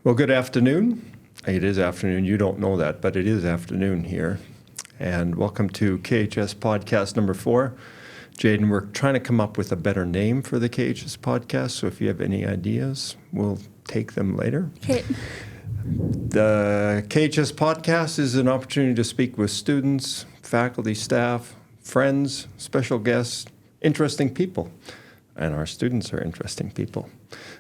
Well, good afternoon. It is afternoon. You don't know that, but it is afternoon here. And welcome to KHS Podcast number 4. Jaden, we're trying to come up with a better name for the KHS Podcast, so if you have any ideas, we'll take them later. Okay. The KHS Podcast is an opportunity to speak with students, faculty, staff, friends, special guests, interesting people. And our students are interesting people.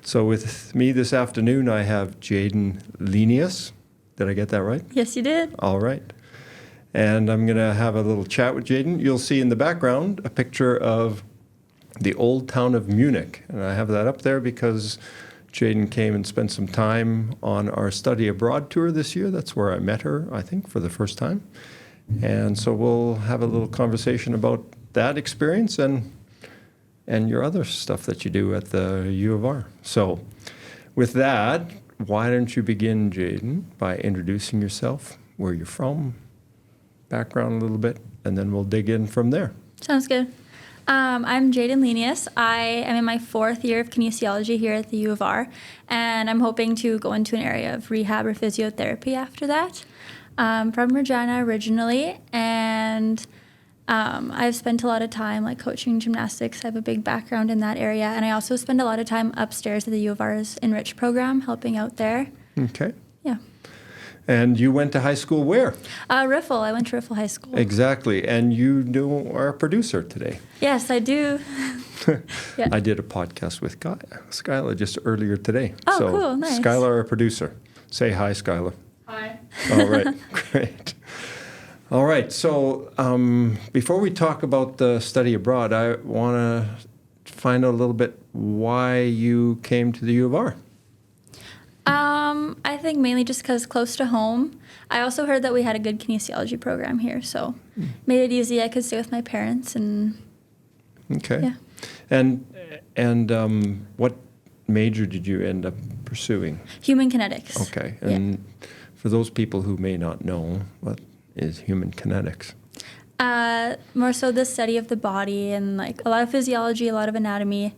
So with me this afternoon, I have Jaden Lenius. Did I get that right? Yes, you did. All right. And I'm going to have a little chat with Jaden. You'll see in the background a picture of the old town of Munich. And I have that up there because Jaden came and spent some time on our study abroad tour this year. That's where I met her, I think, for the first time. And so we'll have a little conversation about that experience and your other stuff that you do at the U of R. So with that, why don't you begin, Jaden, by introducing yourself, where you're from, background a little bit, and then we'll dig in from there. Sounds good. I'm Jaden Lenius. I am in my 4th year of kinesiology here at the U of R, and I'm hoping to go into an area of rehab or physiotherapy after that. I'm from Regina originally, and I've spent a lot of time coaching gymnastics. I have a big background in that area, and I also spend a lot of time upstairs at the U of R's Enrich program, helping out there. Okay. Yeah. And you went to high school where? Riffle. I went to Riffle High School. Exactly. And you are a producer today. Yes, I do. Yeah. I did a podcast with Skylar just earlier today. Oh, so cool. Nice. Skylar, our producer. Say hi, Skylar. Hi. All right. Great. All right. So before we talk about the study abroad, I want to find out a little bit why you came to the U of R. I think mainly just because close to home. I also heard that we had a good kinesiology program here, so made it easy. I could stay with my parents and. Okay. Yeah. And what major did you end up pursuing? Human kinetics. Okay. And for those people who may not know, what is human kinetics? More so the study of the body and a lot of physiology, a lot of anatomy.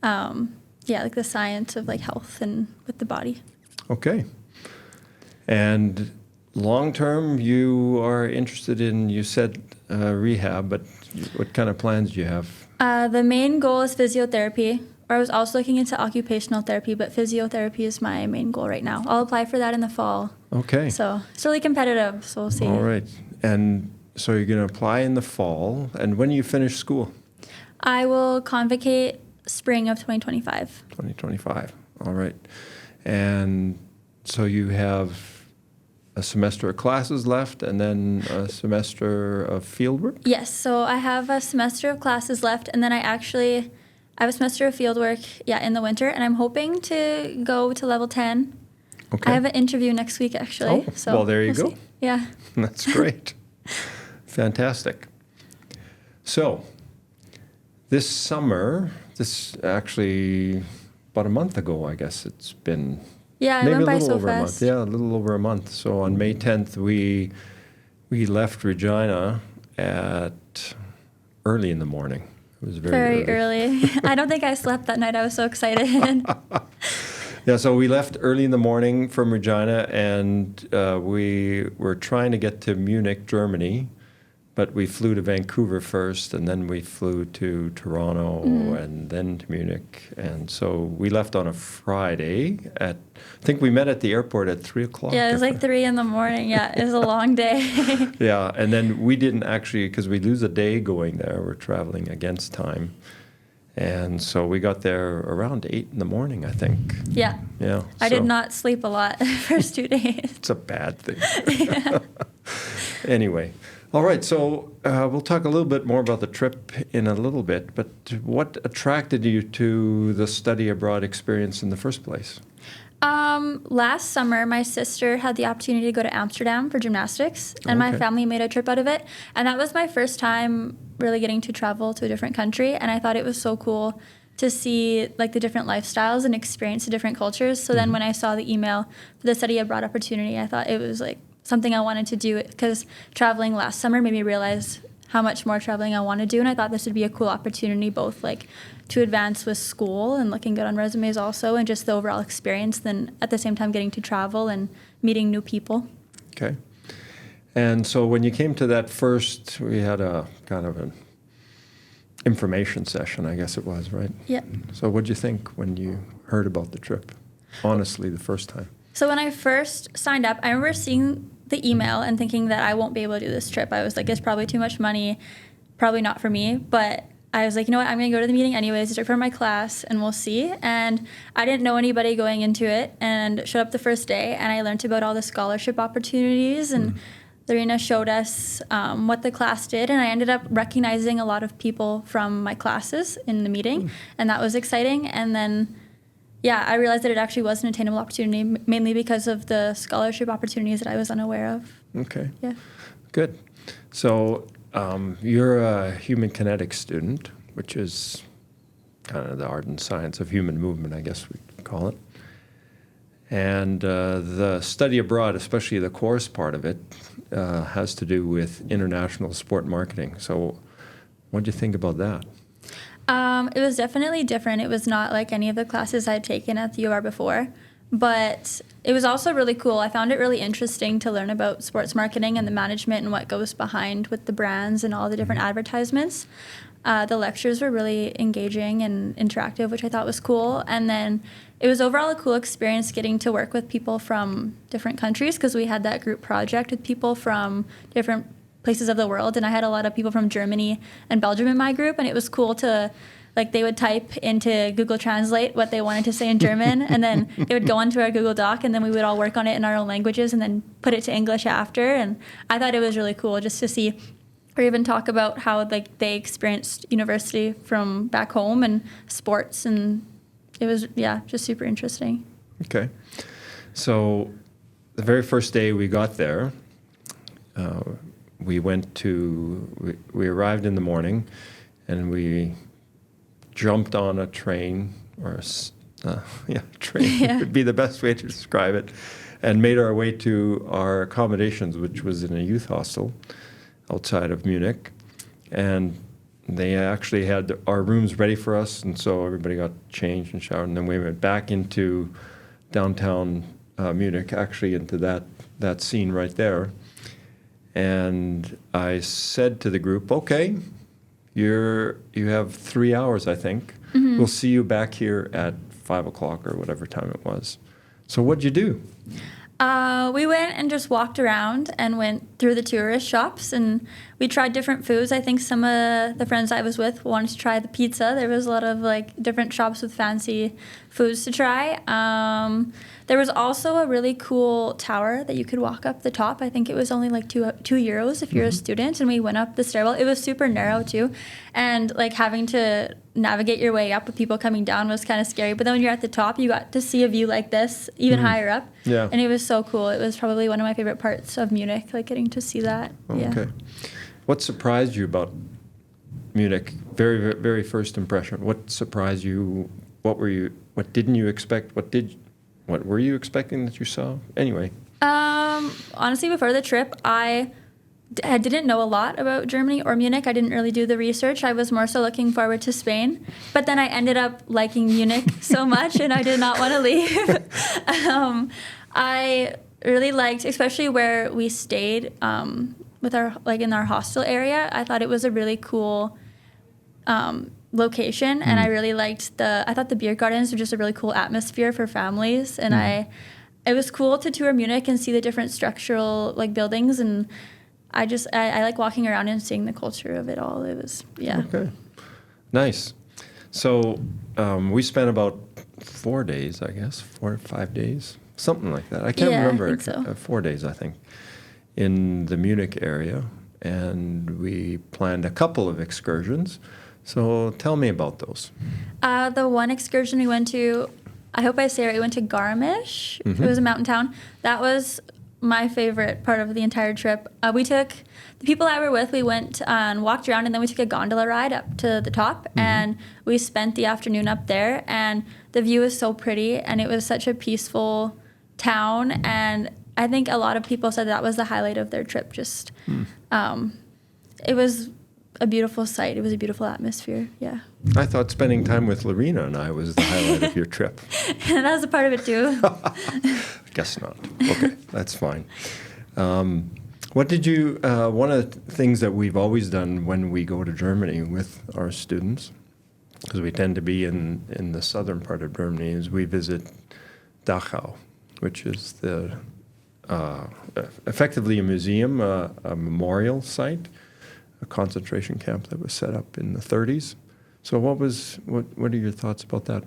The science of health and with the body. Okay. And long term, you are interested in, you said rehab, but what kind of plans do you have? The main goal is physiotherapy. Or I was also looking into occupational therapy, but physiotherapy is my main goal right now. I'll apply for that in the fall. Okay. So it's really competitive, so we'll see. All right. And so you're going to apply in the fall. And when you finish school? I will convocate spring of 2025. 2025. All right. And so you have a semester of classes left and then a semester of fieldwork? Yes. So I have a semester of classes left, and then I have a semester of fieldwork, in the winter, and I'm hoping to go to level 10. Okay. I have an interview next week, actually. Oh, so well, there you we'll go. See. Yeah. That's great. Fantastic. So this summer, this actually about a month ago, I guess it's been. Yeah, maybe it went by a little so over fast. a month. Yeah, a little over a month. So on May 10th, we left Regina at early in the morning. It was very early. I don't think I slept that night. I was so excited. Yeah, so we left early in the morning from Regina, and we were trying to get to Munich, Germany, but we flew to Vancouver first, and then we flew to Toronto, and then to Munich. And so we left on a Friday I think we met at the airport at 3 o'clock. Yeah, it was 3 in the morning. Yeah, it was a long day. Yeah, and then we didn't actually, because we lose a day going there, we're traveling against time. And so we got there around 8 in the morning, I think. Yeah. Yeah. I did not sleep a lot the first 2 days. It's a bad thing. Anyway. All right, so we'll talk a little bit more about the trip in a little bit, but what attracted you to the study abroad experience in the first place? Last summer, my sister had the opportunity to go to Amsterdam for gymnastics, and my family made a trip out of it. And that was my first time really getting to travel to a different country, and I thought it was so cool to see the different lifestyles and experience the different cultures. So then when I saw the email for the study abroad opportunity, I thought it was something I wanted to do, because traveling last summer made me realize how much more traveling I want to do. And I thought this would be a cool opportunity, both like to advance with school and looking good on resumes also, and just the overall experience, then at the same time getting to travel and meeting new people. Okay. And so when you came to that first, we had a kind of an information session, I guess it was, right? Yeah. So what'd you think when you heard about the trip? Honestly, the first time. So when I first signed up, I remember seeing the email and thinking that I won't be able to do this trip. I was like, it's probably too much money, probably not for me. But I was like, you know what, I'm going to go to the meeting anyways, start for my class, and we'll see. And I didn't know anybody going into it, and showed up the first day, and I learned about all the scholarship opportunities, and Riemer showed us what the class did, and I ended up recognizing a lot of people from my classes in the meeting, and that was exciting. And then I realized that it actually was an attainable opportunity, mainly because of the scholarship opportunities that I was unaware of. Okay. Yeah. Good. So you're a human kinetics student, which is kind of the art and science of human movement, I guess we call it. And the study abroad, especially the course part of it, has to do with international sport marketing. So what do you think about that? It was definitely different. It was not like any of the classes I'd taken at the U of R before, but it was also really cool. I found it really interesting to learn about sports marketing and the management and what goes behind with the brands and all the different advertisements. The lectures were really engaging and interactive, which I thought was cool. And then it was overall a cool experience getting to work with people from different countries, because we had that group project with people from different places of the world, and I had a lot of people from Germany and Belgium in my group, and it was cool to, like, they would type into Google Translate what they wanted to say in German, and then it would go onto our Google Doc, and then we would all work on it in our own languages and then put it to English after. And I thought it was really cool just to see, or even talk about how, like, they experienced university from back home and sports, and it was just super interesting. Okay. So the very first day we got there, we arrived in the morning, and we jumped on a train, or train would be the best way to describe it, and made our way to our accommodations, which was in a youth hostel outside of Munich. And they actually had our rooms ready for us, and so everybody got changed and showered, and then we went back into downtown Munich, actually into that scene right there. And I said to the group, okay, you have 3 hours, I think. Mm-hmm. We'll see you back here at 5 o'clock or whatever time it was. So what'd you do? We went and just walked around and went through the tourist shops, and we tried different foods. I think some of the friends I was with wanted to try the pizza. There was a lot of, like, different shops with fancy foods to try. There was also a really cool tower that you could walk up the top. I think it was only like €2 if you're a student, and we went up the stairwell. It was super narrow too, and like having to navigate your way up with people coming down was kind of scary. But then when you're at the top, you got to see a view like this, even higher up. Yeah. And it was so cool. It was probably one of my favorite parts of Munich, like getting to see that. Okay. What surprised you about Munich? Very, very first impression. What surprised you? What didn't you expect? What were you expecting that you saw? Anyway. Honestly, before the trip, I didn't know a lot about Germany or Munich. I didn't really do the research. I was more so looking forward to Spain. But then I ended up liking Munich so much, and I did not want to leave. I really liked, especially where we stayed with our, like, in our hostel area. I thought it was a really cool location, and I really liked I thought the beer gardens were just a really cool atmosphere for families, and it was cool to tour Munich and see the different structural, like, buildings, and I like walking around and seeing the culture of it all. It was, Okay. Nice. So we spent about 4 days, I guess, 4 or 5 days, something like that. I can't remember. I think so. 4 days, I think, in the Munich area, and we planned a couple of excursions. So tell me about those. The one excursion we went to, I hope I say it right, we went to Garmisch. Mm-hmm. It was a mountain town. That was my favorite part of the entire trip. The people I were with, we went and walked around, and then we took a gondola ride up to the top, and we spent the afternoon up there, and the view was so pretty, and it was such a peaceful town, and I think a lot of people said that was the highlight of their trip. Just, it was a beautiful sight. It was a beautiful atmosphere. Yeah. I thought spending time with Lorena and I was the highlight of your trip. And that was a part of it too. Guess not. Okay, that's fine. What did you, one of the things that we've always done when we go to Germany with our students, because we tend to be in the southern part of Germany, is we visit Dachau, which is the effectively a museum, a memorial site, a concentration camp that was set up in the 30s. So what are your thoughts about that?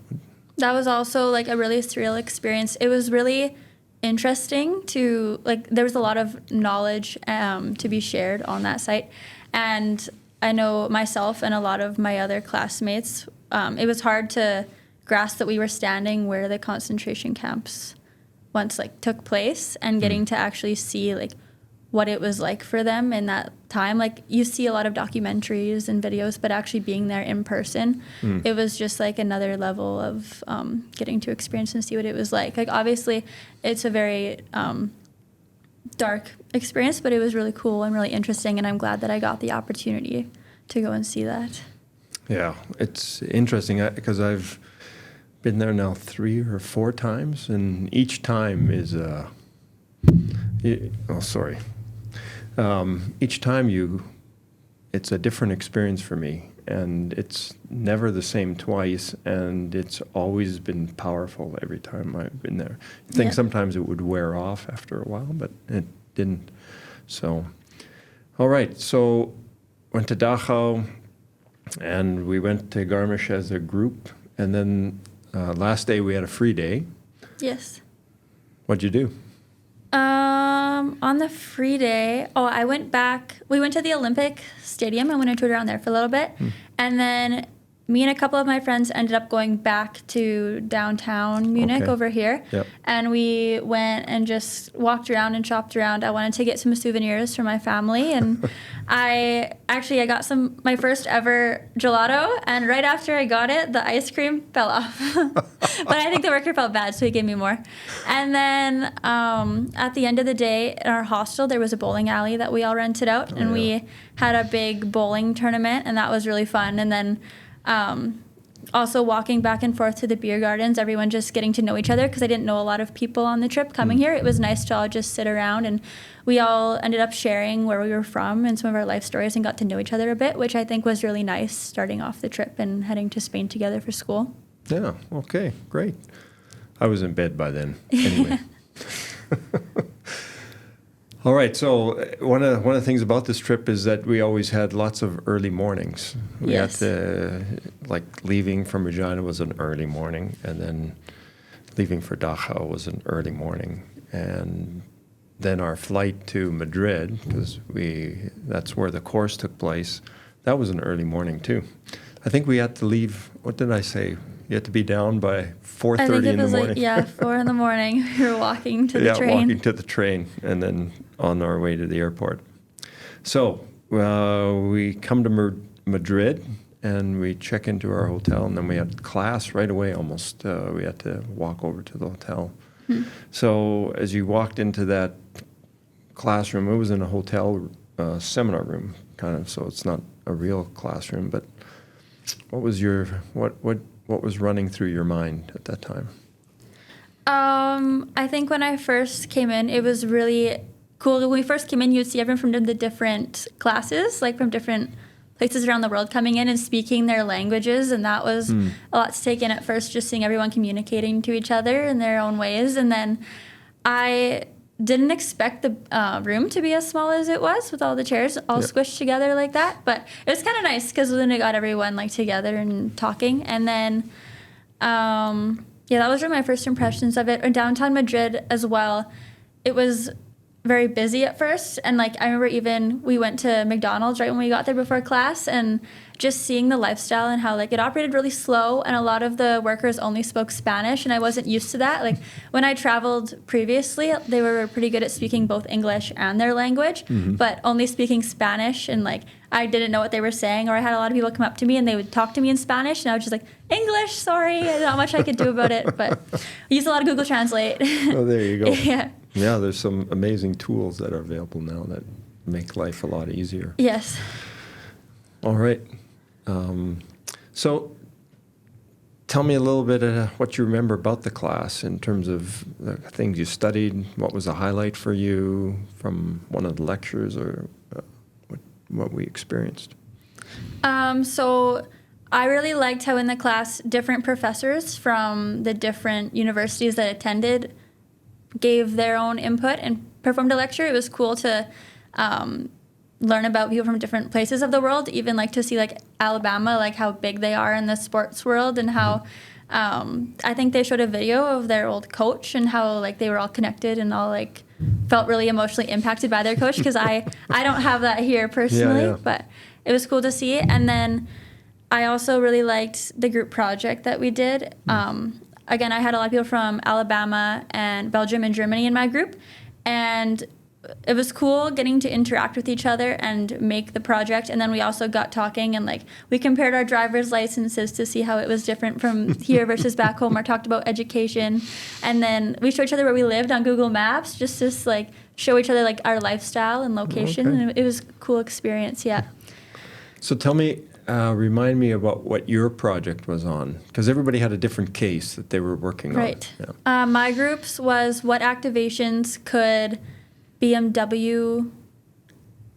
That was also like a really surreal experience. It was really interesting to, like, there was a lot of knowledge to be shared on that site. And I know myself and a lot of my other classmates, it was hard to grasp that we were standing where the concentration camps once like took place and getting to actually see like what it was like for them in that time. Like you see a lot of documentaries and videos, but actually being there in person, it was just like another level of getting to experience and see what it was like. Like obviously it's a very dark experience, but it was really cool and really interesting. And I'm glad that I got the opportunity to go and see that. Yeah, it's interesting because I've been there now 3 or 4 times, and each time is each time it's a different experience for me, and it's never the same twice, and it's always been powerful every time I've been there. I think sometimes it would wear off after a while, but it didn't. So, all right, so went to Dachau, and we went to Garmisch as a group, and then last day we had a free day. Yes. What'd you do? On the free day, we went to the Olympic Stadium and went and toured around there for a little bit. And then me and a couple of my friends ended up going back to downtown Munich over here. Yep. And we went and just walked around and shopped around. I wanted to get some souvenirs for my family. And I got my first ever gelato. And right after I got it, the ice cream fell off. But I think the worker felt bad, so he gave me more. And then at the end of the day, in our hostel, there was a bowling alley that we all rented out. And we had a big bowling tournament, and that was really fun. And then also walking back and forth to the beer gardens, everyone just getting to know each other, because I didn't know a lot of people on the trip coming here. It was nice to all just sit around, and we all ended up sharing where we were from and some of our life stories and got to know each other a bit, which I think was really nice starting off the trip and heading to Spain together for school. Yeah, okay, great. I was in bed by then anyway. All right, so one of the things about this trip is that we always had lots of early mornings. We had to, leaving from Regina was an early morning, and then leaving for Dachau was an early morning. And then our flight to Madrid, because that's where the course took place, that was an early morning too. I think we had to leave, what did I say? You had to be down by 4:30 in the morning. 4 in the morning. We were walking to the train. Yeah, walking to the train and then on our way to the airport. So we come to Madrid and we check into our hotel, and then we had class right away almost. We had to walk over to the hotel. So as you walked into that classroom, it was in a hotel seminar room, kind of, so it's not a real classroom, but what was what was running through your mind at that time? I think when I first came in, it was really cool. When we first came in, you'd see everyone from the different classes, like from different places around the world coming in and speaking their languages, and that was a lot to take in at first, just seeing everyone communicating to each other in their own ways. And then I didn't expect the room to be as small as it was, with all the chairs all squished together like that. But it was kind of nice because then it got everyone together and talking. And then, that was really my first impressions of it. In downtown Madrid as well, it was very busy at first. And I remember we went to McDonald's right when we got there before class, and just seeing the lifestyle and how it operated really slow, and a lot of the workers only spoke Spanish, and I wasn't used to that. When I traveled previously, they were pretty good at speaking both English and their language, but only speaking Spanish, and I didn't know what they were saying, or I had a lot of people come up to me and they would talk to me in Spanish, and I was just English, sorry, not much I could do about it, but I used a lot of Google Translate. Oh, there you go. Yeah. Yeah, there's some amazing tools that are available now that make life a lot easier. Yes. All right. So tell me a little bit of what you remember about the class in terms of the things you studied. What was a highlight for you from one of the lectures, or what we experienced? So I really liked how in the class different professors from the different universities that attended gave their own input and performed a lecture. It was cool to learn about people from different places of the world, even like to see like Alabama, like how big they are in the sports world, and how I think they showed a video of their old coach and how like they were all connected and all like felt really emotionally impacted by their coach, because I don't have that here personally, but it was cool to see. And then I also really liked the group project that we did. Again, I had a lot of people from Alabama and Belgium and Germany in my group, and it was cool getting to interact with each other and make the project. And then we also got talking, and like we compared our driver's licenses to see how it was different from here versus back home, or talked about education. And then we showed each other where we lived on Google Maps, just to like show each other like our lifestyle and location. Okay. And it was a cool experience, yeah. So tell me, remind me about what your project was on, because everybody had a different case that they were working on. Right. Yeah. My group's was what activations could BMW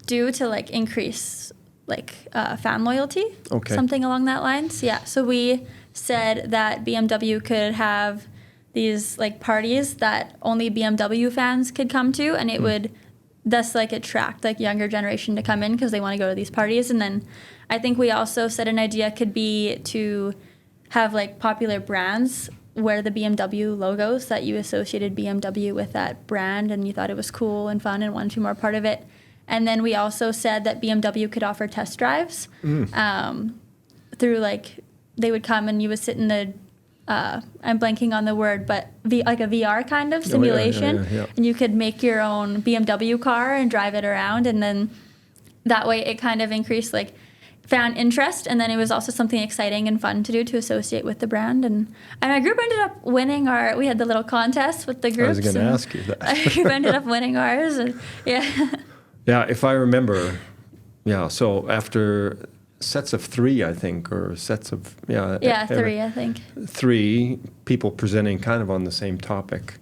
do to like increase like fan loyalty, Okay. something along that lines. Yeah. So we said that BMW could have these like parties that only BMW fans could come to, and it would thus like attract like younger generation to come in because they want to go to these parties. And then I think we also said an idea could be to have like popular brands wear the BMW logos, that you associated BMW with that brand and you thought it was cool and fun and wanted to be more part of it. And then we also said that BMW could offer test drives through like, they would come and you would sit in the, I'm blanking on the word, but like a VR kind of simulation. Yeah. And you could make your own BMW car and drive it around. And then that way it kind of increased like fan interest, and then it was also something exciting and fun to do to associate with the brand. And our group ended up winning we had the little contest with the groups. I was going to ask you that. Our group ended up winning ours, and yeah. Yeah, if I remember, so after sets of 3, I think, or sets of, 3, I think. 3 people presenting kind of on the same topic,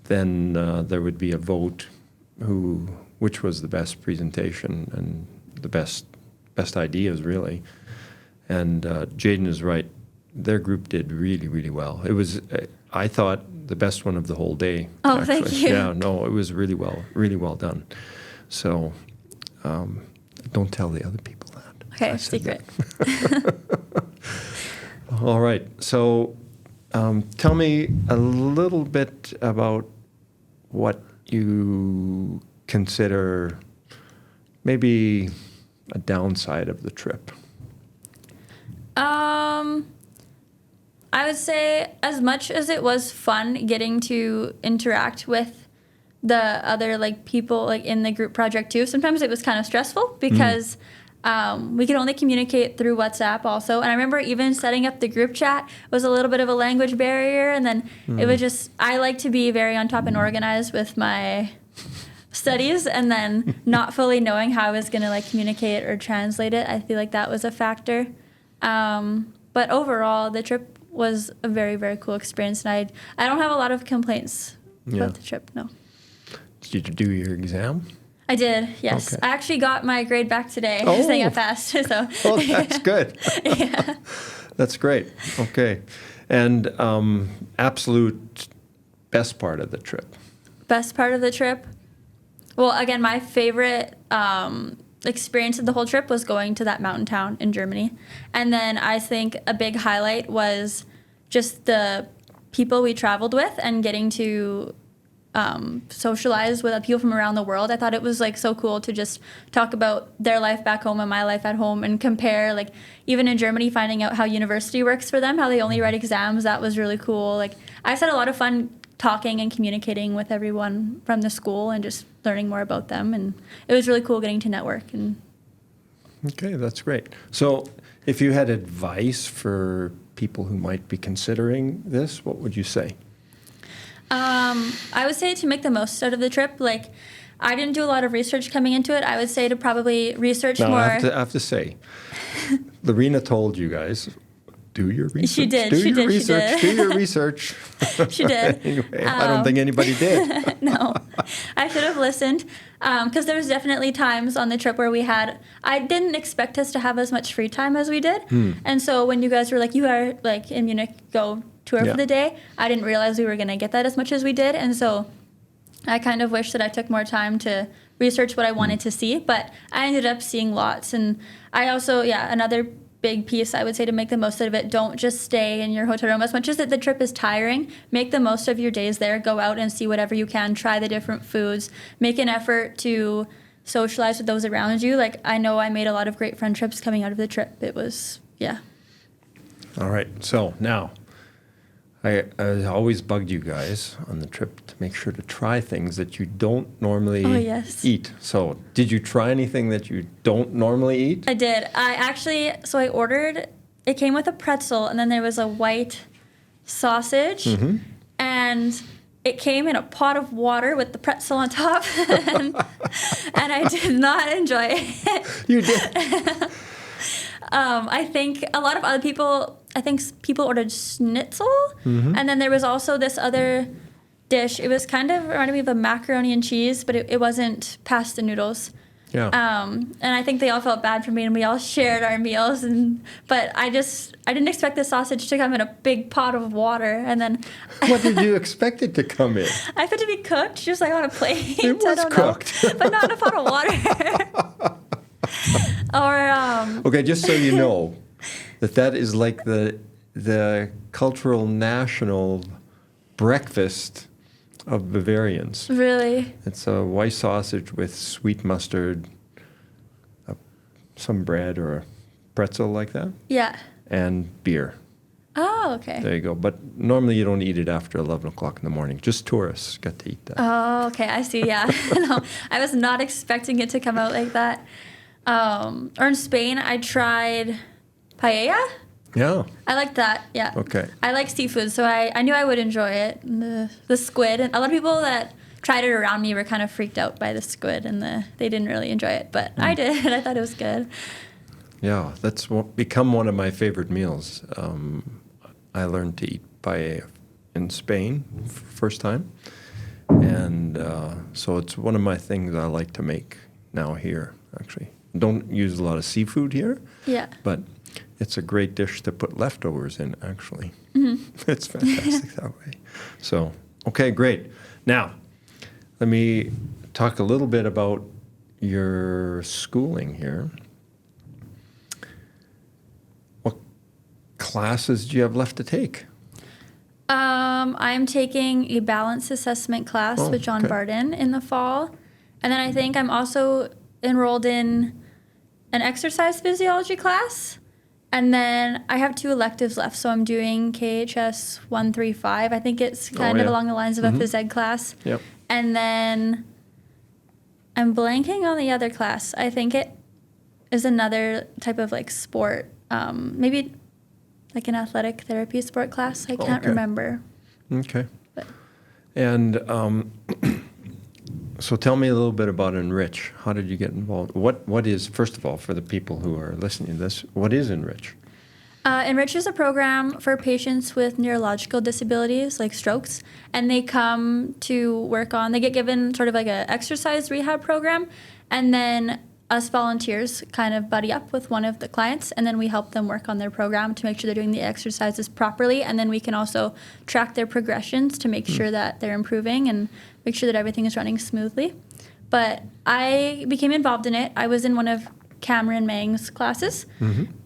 then there would be a vote which was the best presentation and the best ideas, really. And Jaden is right. Their group did really, really well. It was, I thought, the best one of the whole day. Oh, actually. thank you. Yeah, no, it was really well done. So don't tell the other people that. Okay, secret. All right. So tell me a little bit about what you consider maybe a downside of the trip. I would say, as much as it was fun getting to interact with the other like people like in the group project too, sometimes it was kind of stressful because we could only communicate through WhatsApp also. And I remember even setting up the group chat was a little bit of a language barrier. And then it was just, I like to be very on top and organized with my studies, and then not fully knowing how I was going to like communicate or translate it. I feel like that was a factor. But overall, the trip was a very, very cool experience. And I don't have a lot of complaints about the trip, no. Did you do your exam? I did, yes. Okay. I actually got my grade back today, Oh. saying I passed. So. Oh, that's good. Yeah. That's great. Okay. And absolute best part of the trip? Best part of the trip? Well, again, my favorite experience of the whole trip was going to that mountain town in Germany. And then I think a big highlight was just the people we traveled with and getting to socialize with people from around the world. I thought it was like so cool to just talk about their life back home and my life at home and compare, like even in Germany, finding out how university works for them, how they only write exams. That was really cool. Like I just had a lot of fun talking and communicating with everyone from the school and just learning more about them. And it was really cool getting to network. And okay, that's great. So if you had advice for people who might be considering this, what would you say? I would say to make the most out of the trip. Like, I didn't do a lot of research coming into it. I would say to probably research more. I have to say, Lorena told you guys, do your research. She did. Do She your did. She research. did. Do your research. She did. Anyway, I don't think anybody did. No, I should have listened because there was definitely times on the trip where I didn't expect us to have as much free time as we did. And so when you guys were like, you are like in Munich, go tour Yeah. for the day, I didn't realize we were going to get that as much as we did. And so I kind of wish that I took more time to research what I wanted to see, but I ended up seeing lots. And I also, another big piece I would say to make the most out of it, don't just stay in your hotel room. As much as the trip is tiring, make the most of your days there. Go out and see whatever you can, try the different foods, make an effort to socialize with those around you. Like, I know I made a lot of great friendships coming out of the trip. It was, All right. So now, I always bugged you guys on the trip to make sure to try things that you don't normally eat. So did you try anything that you don't normally eat? I did. I ordered, it came with a pretzel, and then there was a white sausage, and it came in a pot of water with the pretzel on top, and I did not enjoy it. You did. I think a lot of other people, people ordered schnitzel, and then there was also this other dish. It was kind of reminded me of a macaroni and cheese, but it wasn't pasta noodles. Yeah. And I think they all felt bad for me, and we all shared our meals. But I didn't expect the sausage to come in a big pot of water, and then What did you expect it to come in? I expect it to be cooked, just like on a plate. It was I don't cooked. know, but not in a pot of water. Or Okay, just so you know, that is like the cultural national breakfast of Bavarians. really. It's a white sausage with sweet mustard, some bread or a pretzel like that, Yeah. and beer. Oh, okay. There you go. But normally you don't eat it after 11 o'clock in the morning. Just tourists get to eat that. Oh, okay. I see. Yeah. No, I was not expecting it to come out like that. Or in Spain, I tried paella. Yeah. I liked that. Yeah. Okay. I like seafood, so I knew I would enjoy it. And the squid, and a lot of people that tried it around me were kind of freaked out by the squid, and they didn't really enjoy it, but I did. I thought it was good. Yeah, that's become one of my favorite meals. I learned to eat paella in Spain first time, and so it's one of my things I like to make now here, actually. Don't use a lot of seafood here, Yeah. but it's a great dish to put leftovers in, actually. Mm-hmm. It's fantastic that way. So, okay, great. Now, let me talk a little bit about your schooling here. What classes do you have left to take? I'm taking a balance assessment class with John okay. Barden in the fall. And then I think I'm also enrolled in an exercise physiology class. And then I have 2 electives left. So I'm doing KHS 135. I think it's kind of along the lines of a phys ed class. Yep. And then I'm blanking on the other class. I think it is another type of like sport. Maybe like an athletic therapy sport class. I can't okay. remember. Okay. But And so tell me a little bit about Enrich. How did you get involved? What is, first of all, for the people who are listening to this, what is Enrich? Enrich is a program for patients with neurological disabilities like strokes, and they come to work on, they get given sort of like a exercise rehab program, and then us volunteers kind of buddy up with one of the clients, and then we help them work on their program to make sure they're doing the exercises properly, and then we can also track their progressions to make sure that they're improving and make sure that everything is running smoothly. But I became involved in it. I was in one of Cameron Mang's classes,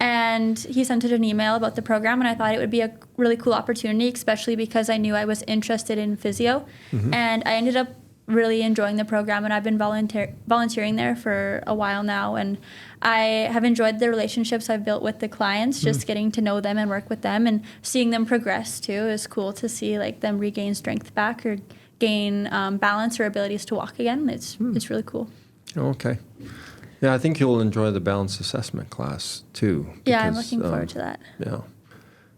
and he sent it an email about the program, and I thought it would be a really cool opportunity, especially because I knew I was interested in physio, and I ended up really enjoying the program, and I've been volunteering there for a while now, and I have enjoyed the relationships I've built with the clients, just getting to know them and work with them, and seeing them progress too is cool to see, like them regain strength back or gain balance or abilities to walk again. It's really cool. Okay. Yeah, I think you'll enjoy the balance assessment class too. Yeah, I'm because, looking forward to that. Yeah.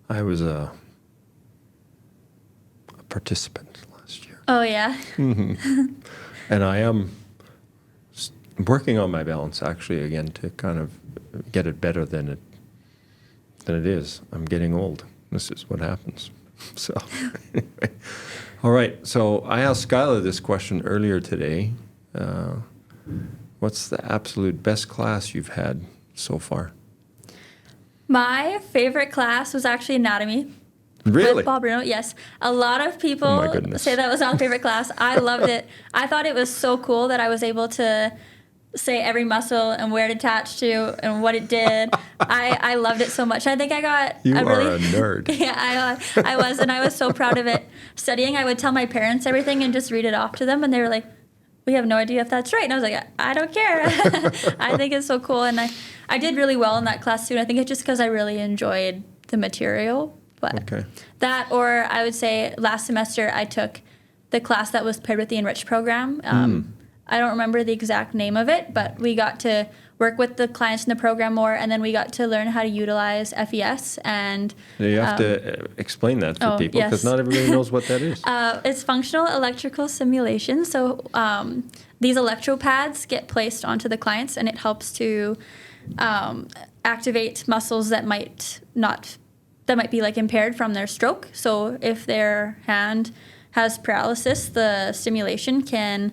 I was a participant last year. Oh, yeah. And I am working on my balance actually again to kind of get it better than it than it is. I'm getting old. This is what happens. So, anyway. All right. So I asked Skylar this question earlier today. What's the absolute best class you've had so far? My favorite class was actually anatomy. Really? With Bob Bruno, yes. A lot of people Oh my goodness. say that was not a favorite class. I loved it. I thought it was so cool that I was able to say every muscle and where it attached to and what it did. I loved it so much. I think I got You a are a nerd. Yeah, I was, and I was so proud of it. Studying, I would tell my parents everything and just read it off to them, and they were like, we have no idea if that's right. And I was like, I don't care. I think it's so cool. And I did really well in that class too. And I think it's just because I really enjoyed the material. But that, or I would say last semester I took the class that was paired with the Enrich program. I don't remember the exact name of it, but we got to work with the clients in the program more, and then we got to learn how to utilize FES. And you have to explain that for people, because not everybody knows what that is. It's functional electrical simulation. So these electropads get placed onto the clients, and it helps to activate muscles that might be like impaired from their stroke. So if their hand has paralysis, the stimulation can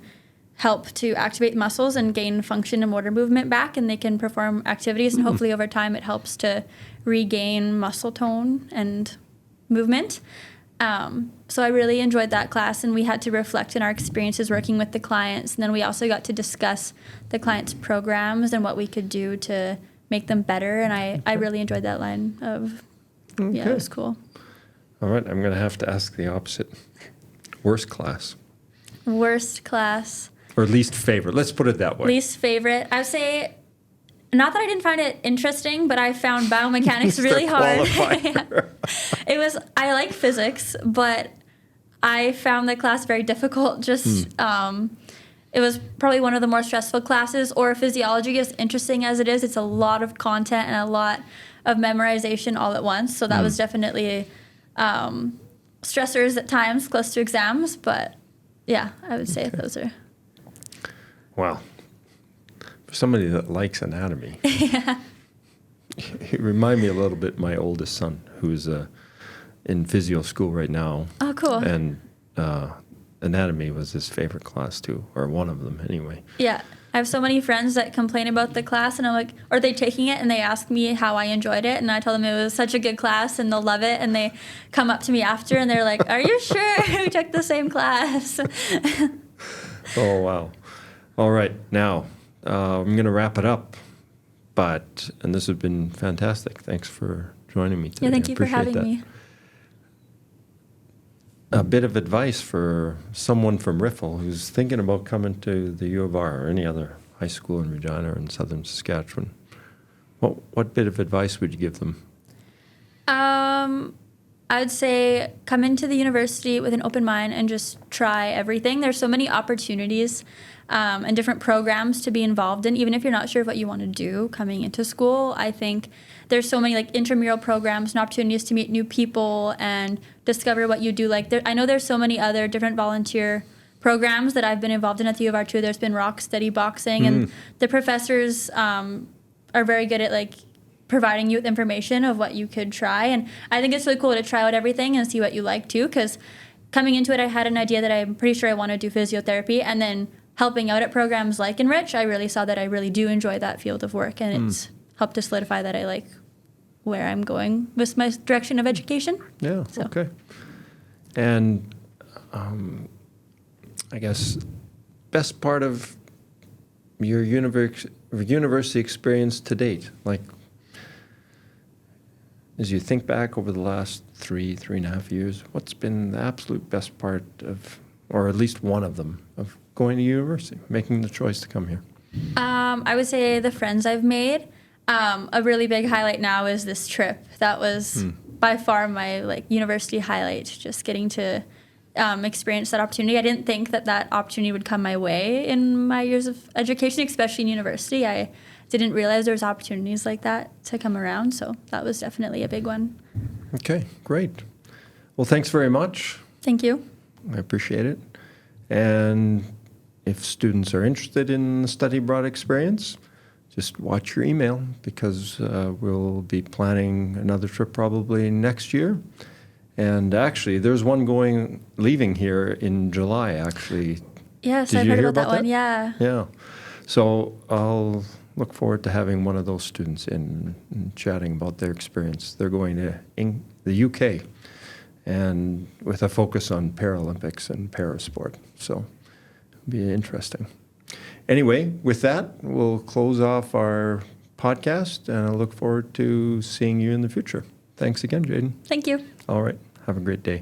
help to activate muscles and gain function and motor movement back, and they can perform activities, and hopefully over time it helps to regain muscle tone and movement. So I really enjoyed that class, and we had to reflect on our experiences working with the clients, and then we also got to discuss the clients' programs and what we could do to make them better, and I really enjoyed that line of, yeah, it was cool. All right, I'm going to have to ask the opposite. Worst class? Worst class. Or least favorite. Let's put it that way. Least favorite. I would say, not that I didn't find it interesting, but I found biomechanics really hard. I like physics, but I found the class very difficult. It was probably one of the more stressful classes. Or physiology, as interesting as it is, it's a lot of content and a lot of memorization all at once. So that was definitely stressors at times, close to exams. But yeah, I would say those are. Wow. For somebody that likes anatomy, you remind me a little bit of my oldest son, who's in physio school right now. Oh, cool. And anatomy was his favorite class too, or one of them anyway. Yeah. I have so many friends that complain about the class, and I'm like, are they taking it? And they ask me how I enjoyed it, and I tell them it was such a good class, and they'll love it, and they come up to me after, and they're like, are you sure we took the same class? Oh, wow. All right, now I'm going to wrap it up, and this has been fantastic. Thanks for joining me today. Yeah, thank you for having me. A bit of advice for someone from Riffle who's thinking about coming to the U of R or any other high school in Regina or in southern Saskatchewan. What bit of advice would you give them? I would say come into the university with an open mind and just try everything. There's so many opportunities and different programs to be involved in. Even if you're not sure what you want to do coming into school, I think there's so many like intramural programs and opportunities to meet new people and discover what you do. Like I know there's so many other different volunteer programs that I've been involved in at the U of R too. There's been rock steady boxing, and the professors are very good at like providing you with information of what you could try. And I think it's really cool to try out everything and see what you like too, because coming into it, I had an idea that I'm pretty sure I want to do physiotherapy, and then helping out at programs like Enrich, I really saw that I really do enjoy that field of work, and it's helped to solidify that I like where I'm going with my direction of education. Yeah, so. Okay. And I guess best part of your university experience to date, like as you think back over the last 3.5 years, what's been the absolute best part of, or at least one of them, of going to university, making the choice to come here? I would say the friends I've made. A really big highlight now is this trip. That was by far my like university highlight, just getting to experience that opportunity. I didn't think that opportunity would come my way in my years of education, especially in university. I didn't realize there was opportunities like that to come around, so that was definitely a big one. Okay, great. Well, thanks very much. Thank you. I appreciate it. And if students are interested in the study abroad experience, just watch your email because we'll be planning another trip probably next year. And actually, there's one leaving here in July, actually. Yes, Did I've you heard hear about that about one. that? Yeah. Yeah. So I'll look forward to having one of those students in and chatting about their experience. They're going to the UK and with a focus on Paralympics and parasport. So it'll be interesting. Anyway, with that, we'll close off our podcast, and I look forward to seeing you in the future. Thanks again, Jaden. Thank you. All right. Have a great day.